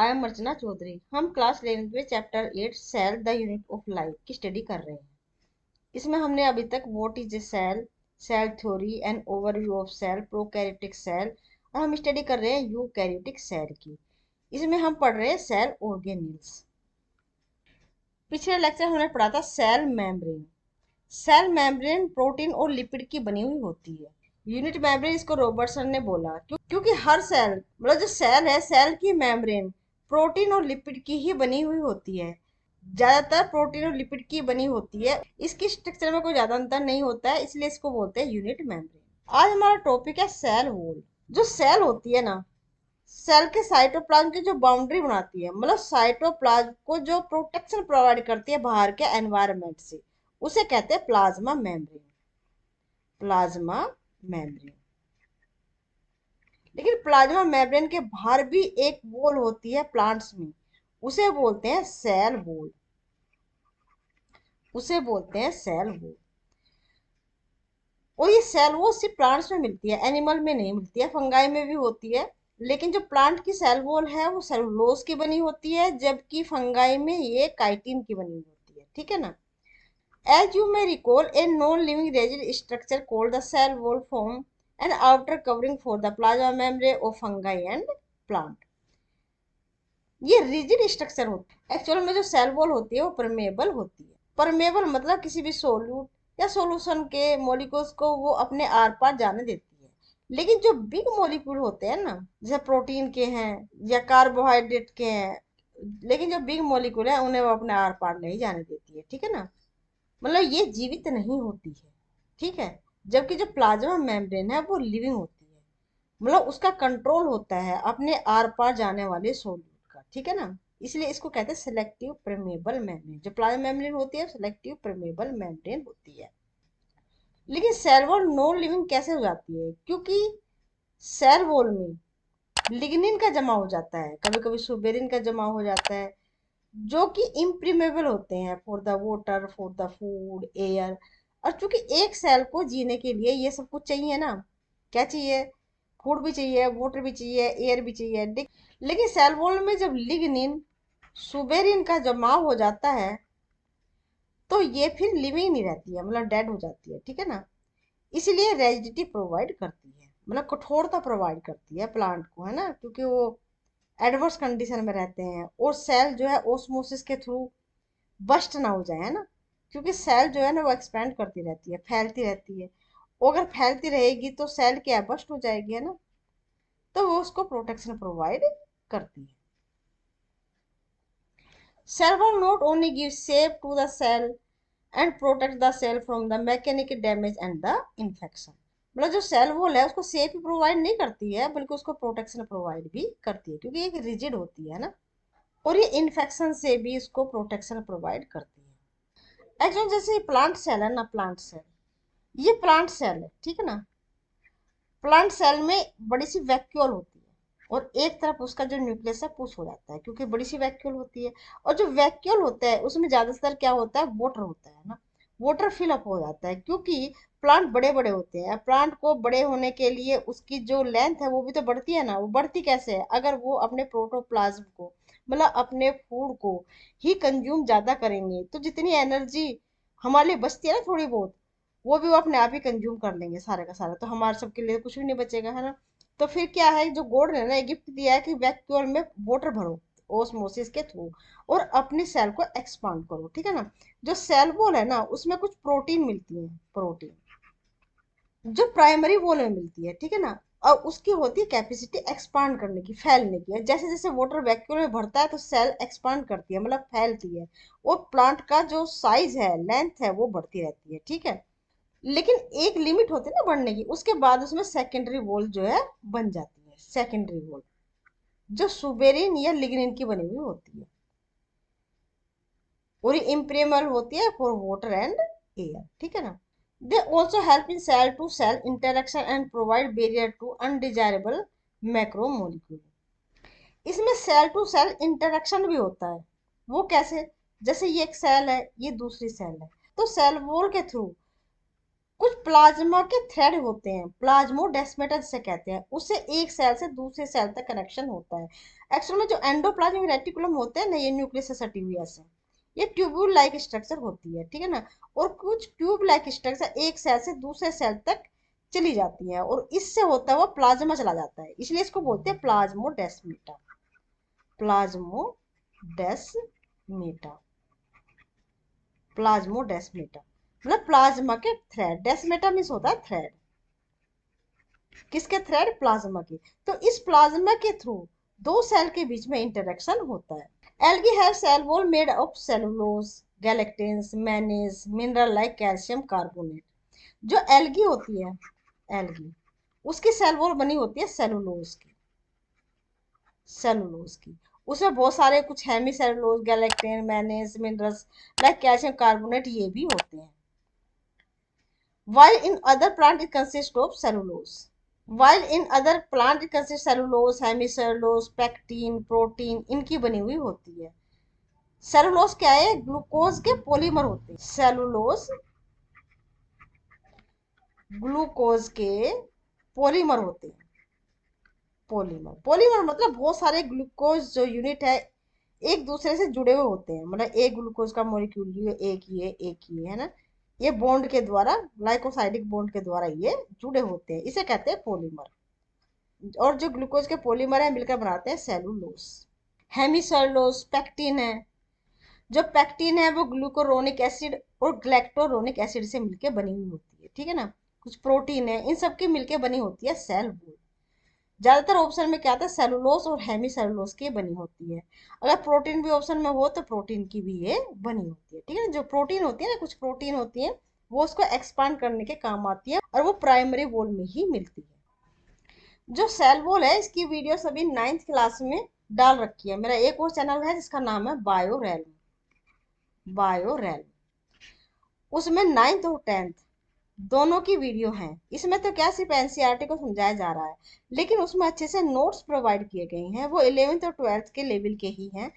I am अर्चना चौधरी। हम class 11th में chapter 8 cell the unit of life की study कर रहे हैं। इसमें हमने अभी तक what is a cell, cell theory and overview of cell, prokaryotic cell, और हम स्टडी कर रहे हैं यूकैरियोटिक सेल की। इसमें हम पढ़ रहे हैं सेल ऑर्गेनेल्स। पिछले लेक्चर हमने पढ़ा था cell membrane. Cell membrane protein और लिपिड की बनी हुई होती है। यूनिट मेम्ब्रेन इसको रॉबर्टसन ने बोला क्योंकि हर सेल मतलब जो सेल है, सेल की मेम्ब्रेन प्रोटीन और लिपिड की ही बनी हुई होती है। ज्यादातर प्रोटीन और लिपिड की बनी होती है। इसकी स्ट्रक्चर में कोई ज्यादा अंतर नहीं होता है, इसलिए इसको बोलते हैं यूनिट मेम्ब्रेन। आज हमारा टॉपिक है सेल वॉल। जो सेल होती है ना, सेल के साइटोप्लाज्म की जो बाउंड्री बनाती है, मतलब साइटोप्लाज्म को जो प्रोटेक्शन प्रोवाइड करती है बाहर के एनवायरनमेंट से, उसे कहते हैं प्लाज्मा मेम्ब्रेन। Plasma membrane. लेकिन प्लाज्मा मेम्ब्रेन के बाहर भी एक वॉल होती है प्लांट्स में, उसे बोलते हैं सेल वॉल। उसे बोलते हैं सेल वॉल। और ये सेल वॉल सिर्फ प्लांट्स में मिलती है, एनिमल में नहीं मिलती है, फंगाई में भी होती है। लेकिन जो प्लांट की सेल वॉल है वो सेलुलोज की बनी होती है, जबकि फंगाई में ये काइटिन की बनी होती है। ठीक है ना। As you may recall, a non-living rigid structure called the cell wall form an outer covering for the plasma membrane of fungi and plant. ये रिजिड स्ट्रक्चर होती है। एक्चुअल में जो सेल वॉल होती है वो परमेबल होती है। परमेबल मतलब किसी भी सोल्यूट या सॉल्यूशन के मॉलिक्यूल्स को वो अपने आर पार जाने देती है। लेकिन जो बिग मॉलिक्यूल होते हैं ना, जैसे प्रोटीन के हैं या कार्बोहाइड्रेट के हैं, लेकिन जो बिग मॉलिक्यूल है उन्हें वो अपने आर पार नहीं जाने देती है। ठीक है ना। मतलब ये जीवित नहीं होती है। ठीक है। जबकि जो प्लाज्मा मेम्ब्रेन है वो लिविंग होती है, मतलब उसका कंट्रोल होता है अपने आर पार जाने वाले सोल्यूट का। ठीक है ना। इसलिए इसको कहते हैं सिलेक्टिव परमेबल मेम्ब्रेन। जो प्लाज्मा मेम्ब्रेन होती है सिलेक्टिव परमेबल मेम्ब्रेन होती है। लेकिन सेल वॉल नॉन लिविंग कैसे हो जाती है? क्योंकि सेल वॉल में लिग्निन का जमा हो जाता है, कभी कभी सुबेरिन का जमा हो जाता है, जो कि इम्प्रीमेबल होते हैं for the water, for the food, air. और चूंकि एक सेल को जीने के लिए ये सब कुछ चाहिए ना, क्या चाहिए? फूड भी चाहिए, वाटर भी चाहिए, एयर भी चाहिए। लेकिन सेल वॉल में जब लिग्निन सुबेरिन का जमाव हो जाता है तो ये फिर लिविंग नहीं रहती है, मतलब डेड हो जाती है। ठीक है ना। इसलिए रेजिडिटी प्रोवाइड करती है, मतलब कठोरता प्रोवाइड करती है प्लांट को, है ना, क्योंकि वो एडवर्स कंडीशन में रहते हैं। और सेल जो है ओस्मोसिस के थ्रू बस्ट ना हो जाए, है ना, क्योंकि सेल जो है ना वो एक्सपेंड करती रहती है, फैलती रहती है। और अगर फैलती रहेगी तो सेल क्या है, बस्ट हो जाएगी, है ना। तो वो उसको प्रोटेक्शन प्रोवाइड करती है। Cell wall not only gives shape to the cell and protect the cell from the mechanical damage and the infection। मतलब जो सेल वॉल है उसको शेप ही प्रोवाइड नहीं करती है, बल्कि उसको प्रोटेक्शन प्रोवाइड भी करती है, क्योंकि एक रिजिड होती है ना। और ये इन्फेक्शन से भी इसको प्रोटेक्शन प्रोवाइड करती है। एक्चुअली जैसे प्लांट सेल है ना, प्लांट सेल, ये प्लांट सेल है। ठीक है ना। प्लांट सेल में बड़ी सी वैक्यूल होती है और एक तरफ उसका जो न्यूक्लियस है पुश हो जाता है, क्योंकि बड़ी सी वैक्यूल होती है। और जो वैक्यूल होता है उसमें ज्यादातर क्या होता है, वाटर होता है ना। वाटर फिल अप हो जाता है, क्योंकि प्लांट बड़े बड़े होते हैं। प्लांट को बड़े होने के लिए उसकी जो लेंथ है वो भी तो बढ़ती है ना। वो बढ़ती कैसे है? अगर वो अपने प्रोटोप्लाज्म को, मतलब अपने फूड को ही कंज्यूम ज्यादा करेंगे तो जितनी एनर्जी हमारे लिए बचती है ना थोड़ी बहुत, वो भी वो अपने आप ही कंज्यूम कर लेंगे सारे का सारा, तो हमारे सबके लिए कुछ भी नहीं बचेगा, है ना। तो फिर क्या है, जो गॉड ने ना गिफ्ट दिया है कि वैक्यूल में वाटर भरो ओस्मोसिस के थ्रू और अपने सेल को एक्सपांड करो। ठीक है ना। जो सेल वॉल है ना उसमें कुछ प्रोटीन मिलती है, प्रोटीन जो प्राइमरी वॉल में मिलती है। ठीक है ना। और उसकी होती है कैपेसिटी एक्सपांड करने की, फैलने की। जैसे जैसे वाटर वैक्यूल में भरता है तो सेल एक्सपांड करती है, मतलब फैलती है। और प्लांट का जो साइज है, लेंथ है, वो बढ़ती रहती है। ठीक है। लेकिन एक लिमिट होती है ना बढ़ने की, उसके बाद उसमें सेकेंडरी वॉल जो है बन जाती है। सेकेंडरी वॉल जो सुबेरिन या लिग्निन की बनी हुई होती है और ये इम्प्रेमल होती है फॉर वाटर एंड एयर। ठीक है ना। They also help in cell to cell interaction and provide barrier to undesirable macromolecule. इसमें सेल टू सेल इंटरेक्शन भी होता है। वो कैसे? जैसे ये एक सेल है, ये दूसरी सेल है, तो सेल वॉल के थ्रू कुछ प्लाज्मा के थ्रेड होते हैं, प्लाज्मोडेस्माटा जिसे कहते हैं, उससे एक सेल से दूसरे सेल तक कनेक्शन होता है। एक्चुअल में जो एंडोप्लाज्मिक रेटिकुलम होते हैं ना, ये न्यूक्लियस से सटी हुई ऐसे, ये ट्यूब्यूल लाइक स्ट्रक्चर होती है, ठीक है ना। और कुछ ट्यूब लाइक स्ट्रक्चर एक सेल से दूसरे सेल तक चली जाती है और इससे होता हुआ प्लाज्मा चला जाता है, इसलिए इसको बोलते हैं प्लाज्मोडेस्माटा। प्लाज्मोडेस्माटा, प्लाज्मोडेस्माटा मतलब प्लाज्मा के थ्रेड, डेस्मेटा मीन्स होता है थ्रेड, किसके थ्रेड, प्लाज्मा के। तो इस प्लाज्मा के थ्रू दो सेल के बीच में इंटरेक्शन होता है। Algae have cell wall made of cellulose, galactans, mannans, mineral like calcium carbonate. जो एल्गी होती है, एल्गी, उसकी सेल वॉल बनी होती है सेलुलोज की, सेलुलोज की। उसमें बहुत सारे कुछ hemicellulose, galactan, mannans, minerals like calcium carbonate ये भी होते हैं। while in other plant it consists of cellulose, while in other plant it consists cellulose, hemicellulose, pectin, protein इनकी बनी हुई होती है। सेलुलोज क्या है, ग्लूकोज के पॉलीमर होते हैं, सेलुलोज ग्लूकोज के पॉलीमर होते हैं। पॉलीमर, पॉलीमर मतलब बहुत सारे ग्लूकोज जो यूनिट है एक दूसरे से जुड़े हुए होते हैं, मतलब एक ग्लूकोज का मॉलिक्यूल ये एक ये है ना, ये बॉन्ड के द्वारा, ग्लाइकोसाइडिक बॉन्ड के द्वारा ये जुड़े होते हैं, इसे कहते हैं पॉलीमर। और जो ग्लूकोज के पॉलीमर है मिलकर बनाते हैं सेलुलोज। हेमिसेलुलोज पैक्टिन है, जो पैक्टिन है वो ग्लूकोरोनिक एसिड और ग्लैक्टोरोनिक एसिड से मिलकर बनी हुई होती है, ठीक है ना। कुछ प्रोटीन है, इन सब की मिलकर बनी होती है सेल वॉल। ज्यादातर ऑप्शन में क्या आता है, सेलुलोज और हेमी सेलुलोज की बनी होती है। अगर प्रोटीन भी ऑप्शन में हो तो प्रोटीन की भी ये बनी होती है, ठीक है ना। जो प्रोटीन होती है ना, कुछ प्रोटीन होती है वो उसको एक्सपांड करने के काम आती है और वो प्राइमरी वॉल में ही मिलती है। जो सेल वॉल है इसकी वीडियो सभी 9th क्लास में डाल रखी है, मेरा एक और चैनल है जिसका नाम है बायोरेल्म, बायोरेल्म, उसमें 9th और 10th दोनों की वीडियो हैं। इसमें तो क्या सिर्फ एनसीईआरटी को समझाया जा रहा है, लेकिन उसमें अच्छे से नोट्स प्रोवाइड किए गए हैं, वो 11th और 12th के लेवल के ही हैं।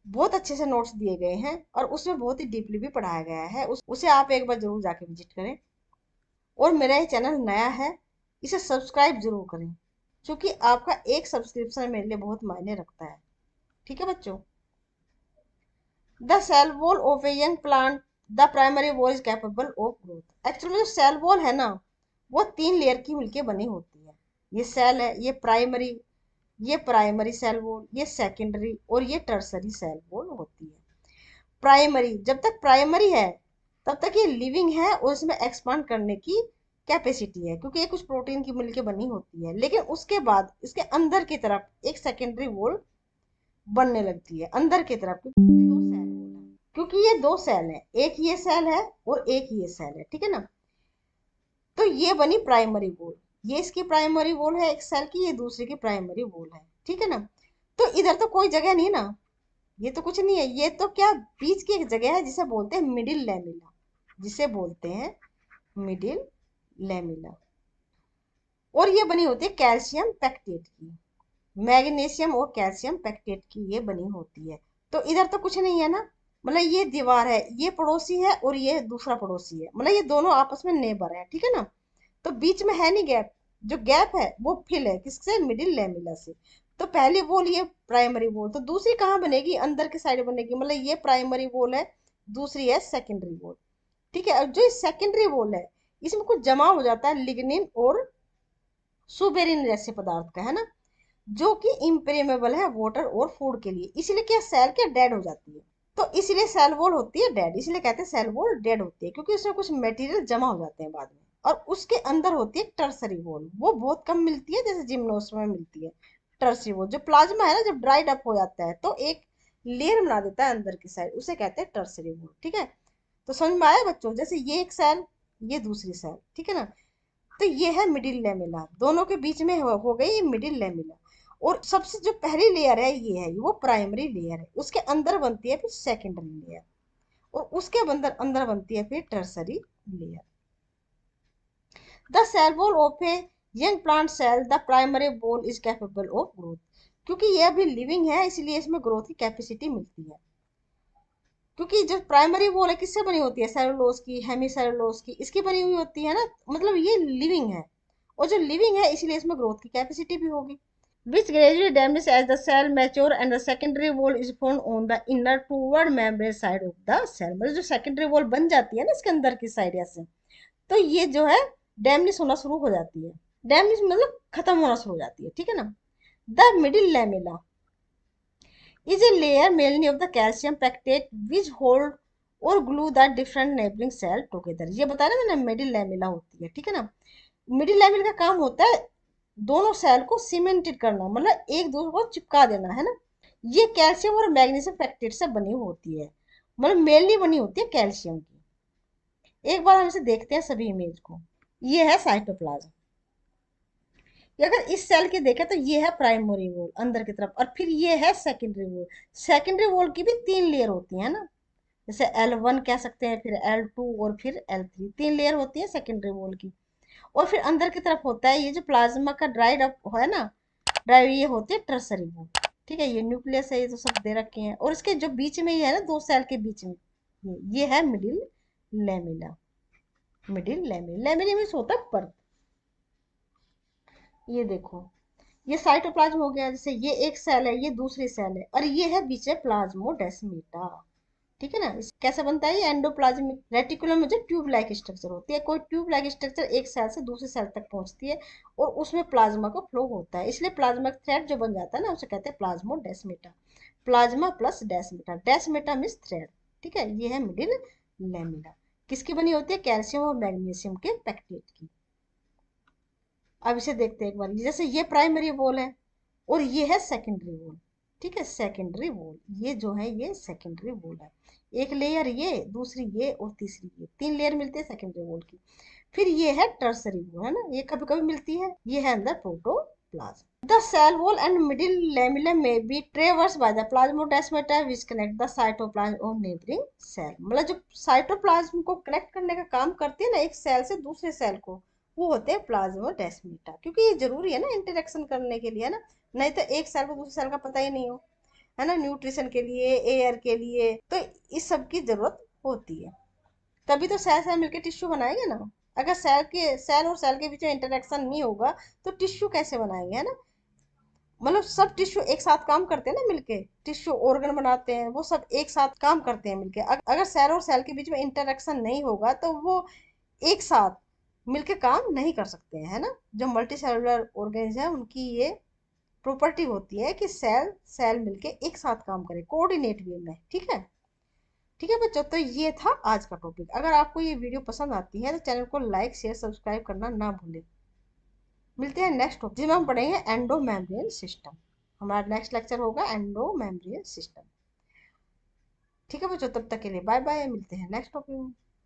बहुत अच्छे से नोट्स दिए गए हैं और उसमें बहुत ही डीपली भी पढ़ाया गया है, उसे आप एक बार जरूर जाके विजिट करें। और मेरा ये चैनल नया है, इसे सब्सक्राइब जरूर करें, क्योंकि आपका एक सब्सक्रिप्शन मेरे लिए बहुत मायने रखता है, ठीक है बच्चों। The cell wall of a young plant, the primary wall is capable of growth. Actually जो सेल वॉल है ना, वो 3 लेयर की मिलके बनी होती है। ये सेल है, ये प्राइमरी सेल वॉल, ये सेकेंडरी और ये टर्सरी सेल वॉल होती है। प्राइमरी, जब तक प्राइमरी है तब तक ये लिविंग है और इसमें एक्सपांड करने की कैपेसिटी है, क्योंकि ये कुछ प्रोटीन की मिलके बनी होती है। लेकिन उसके बाद इसके अंदर की तरफ एक सेकेंडरी वॉल बनने लगती है, अंदर की तरफ, क्योंकि ये दो सेल है, एक ये सेल है और एक ये सेल है, ठीक है ना। तो ये बनी प्राइमरी वॉल, ये इसकी प्राइमरी वॉल है एक सेल की, ये दूसरी की प्राइमरी वॉल है, ठीक है ना। तो इधर तो कोई जगह नहीं ना, ये तो कुछ नहीं है, ये तो क्या बीच की एक जगह है जिसे बोलते हैं मिडिल लैमिला, जिसे बोलते हैं मिडिल लैमिला। और ये बनी होती है कैल्शियम पैक्टेट की, मैग्नीशियम और कैल्शियम पैक्टेट की ये बनी होती है। तो इधर तो कुछ नहीं है ना, मतलब ये दीवार है, ये पड़ोसी है और ये दूसरा पड़ोसी है, मतलब ये दोनों आपस में नेबर है, ठीक है ना। तो बीच में है नहीं गैप, जो गैप है वो फिल है किससे, मिडिल लैमिला से। तो पहली वॉल ये प्राइमरी वॉल, तो दूसरी कहाँ बनेगी, अंदर की साइड बनेगी, मतलब ये प्राइमरी वॉल है, दूसरी है सेकेंडरी वॉल, ठीक है। अब जो सेकेंडरी वॉल है इसमें कुछ जमा हो जाता है लिग्निन और सुबेरिन जैसे पदार्थ का, है ना, जो कि इम्पेरेबल है वाटर और फूड के लिए, इसलिए क्या सेल क्या डेड हो जाती है। तो इसलिए सेल वॉल होती है डेड, इसलिए कहते हैं सेल वॉल डेड होती है, क्योंकि उसमें कुछ मटेरियल जमा हो जाते हैं बाद में। और उसके अंदर होती है टर्सरी वॉल, वो बहुत कम मिलती है, जैसे जिम्नोस्पर्म में मिलती है टर्सरी वॉल। जो प्लाज्मा है ना, जब ड्राइड अप हो जाता है तो एक लेयर बना देता है अंदर की साइड, उसे कहते हैं टर्सरी वॉल, ठीक है। तो समझ में आया बच्चों, जैसे ये एक सेल, ये दूसरी सेल, ठीक है ना। तो ये है मिडिल लेमिला, दोनों के बीच में हो गई मिडिल लेमिला। और सबसे जो पहली लेयर है ये है, वो प्राइमरी लेयर है, उसके अंदर बनती है फिर सेकेंडरी लेयर, और उसके अंदर अंदर बनती है फिर tertiary layer. The cell wall of a young plant cell, the primary wall is capable of growth, क्योंकि ये अभी लिविंग है इसलिए इसमें ग्रोथ की कैपेसिटी मिलती है। क्योंकि जो प्राइमरी वॉल है किससे बनी होती है, सेलुलोज की, हेमी सेलुलोज की, इसकी बनी हुई होती है ना, मतलब ये लिविंग है, और जो लिविंग है इसीलिए इसमें ग्रोथ की कैपेसिटी भी होगी। which gradually damages as the cell mature and the secondary wall is formed on the inner toward membrane side of the cell। मतलब जो सेकेंडरी वॉल बन जाती है ना इसके अंदर की साइड ऐसे, तो ये जो है डैमेज होना शुरू हो जाती है। डैमेज मतलब खत्म होना शुरू हो जाती है, ठीक है ना। The middle lamella is a layer mainly of the calcium pectate which hold or glue the different neighboring cell together। ये बताया ना मैंने, मिडिल लैमेला होती है, ठीक है ना। मिडिल लैमेला का काम होता है दोनों सेल को सीमेंटेड करना, मतलब एक दूसरे को चिपका देना, है ना। ये कैल्शियम और मैग्नीशियम पेक्टेट से बनी होती है, मतलब मेनली बनी होती है कैल्शियम की। एक बार हम इसे देखते हैं सभी इमेज को। ये है साइटोप्लाज्म। ये अगर इस सेल की देखें तो ये है प्राइमरी वॉल अंदर की तरफ, और फिर ये है सेकेंडरी वॉल। सेकेंडरी वॉल की भी 3 लेयर होती है ना, जैसे L1 कह सकते हैं, फिर L2 और फिर L3, 3 लेयर होती है सेकेंडरी वॉल की। और फिर अंदर की तरफ होता है ये जो प्लाज्मा का ड्राइड अप है ना, ड्राइड, ये होती है टर्सरी वॉल, ठीक है। ये न्यूक्लियस है, ये तो सब दे रखे हैं, और इसके जो बीच में ये है ना, दो सेल के बीच में ये है middle lamella. Middle lamella, lamella means होता है पर। ये देखो, ये साइटोप्लाज्म हो गया, जैसे ये एक सेल है, ये दूसरी सेल है, और ये है बीच में प्लाज्मोडेस्माटा, ठीक है ना। कैसे बनता है ये एंडोप्लाज्मिक रेटिकुलम में जो ट्यूब लाइक स्ट्रक्चर होती है, कोई ट्यूब लाइक स्ट्रक्चर एक सेल से दूसरे सेल तक पहुंचती है, और उसमें प्लाज्मा का फ्लो होता है, इसलिए प्लाज्मा थ्रेड जो बन जाता है ना उसे कहते हैं plasmodesmata. Plasma plus desmata, desmata means thread, ठीक है। ये है मिडिल लैमेला, किसकी बनी होती है, कैल्शियम और मैग्नीशियम के पैक्टेट की। अब इसे देखते हैं एक बार, जैसे ये प्राइमरी वॉल है और ये है सेकेंडरी वॉल, ठीक है। सेकेंडरी वॉल ये जो है ये सेकेंडरी वॉल है, एक लेयर ये, दूसरी ये, और तीसरी ये, 3 लेयर मिलती है सेकेंडरी वॉल की। फिर ये है टर्सरी वॉल, है ना, ये कभी कभी मिलती है, ये है अंदर protoplasm. The cell wall and middle lamella में be traversed by the plasmodesmata which connect the cytoplasm और नेबरिंग सेल। मतलब जो साइटोप्लाज्म को कनेक्ट करने का काम करती है ना एक सेल से दूसरे सेल को, वो होते हैं प्लाज्मोडेस्माटा, क्योंकि ये जरूरी है ना इंटरेक्शन करने के लिए, है ना। नहीं तो एक सेल को दूसरे सेल का पता ही नहीं हो, है ना, न्यूट्रिशन के लिए, एयर के लिए, तो इस सब की जरूरत होती है। तभी तो सेल सेल मिलकर टिश्यू बनाएंगे ना। अगर सेल और सेल के बीच में इंटरेक्शन नहीं होगा तो टिश्यू कैसे बनाएंगे, है ना। मतलब सब टिश्यू एक साथ काम करते हैं ना मिलके, टिश्यू ऑर्गन बनाते हैं, वो सब एक साथ काम करते हैं मिलके। अगर सेल और सेल के बीच में इंटरेक्शन नहीं होगा तो वो एक साथ मिलके काम नहीं कर सकते हैं, है ना। जो मल्टी सेलुलर ऑर्गेनिज्म है उनकी ये प्रॉपर्टी होती है कि सेल सेल मिलके एक साथ काम करे कोऑर्डिनेट वे में, ठीक है। ठीक है बच्चों, तो ये था आज का टॉपिक। अगर आपको ये वीडियो पसंद आती है तो चैनल को लाइक शेयर सब्सक्राइब करना ना भूलें। मिलते हैं नेक्स्ट टॉपिक जिसमें हम पढ़ेंगे एंडो मेम्ब्रेन सिस्टम। हमारा नेक्स्ट लेक्चर होगा एंडो मेम्ब्रेन सिस्टम। ठीक है बच्चों, तब तक के लिए बाय बाय, मिलते हैं नेक्स्ट टॉपिक में।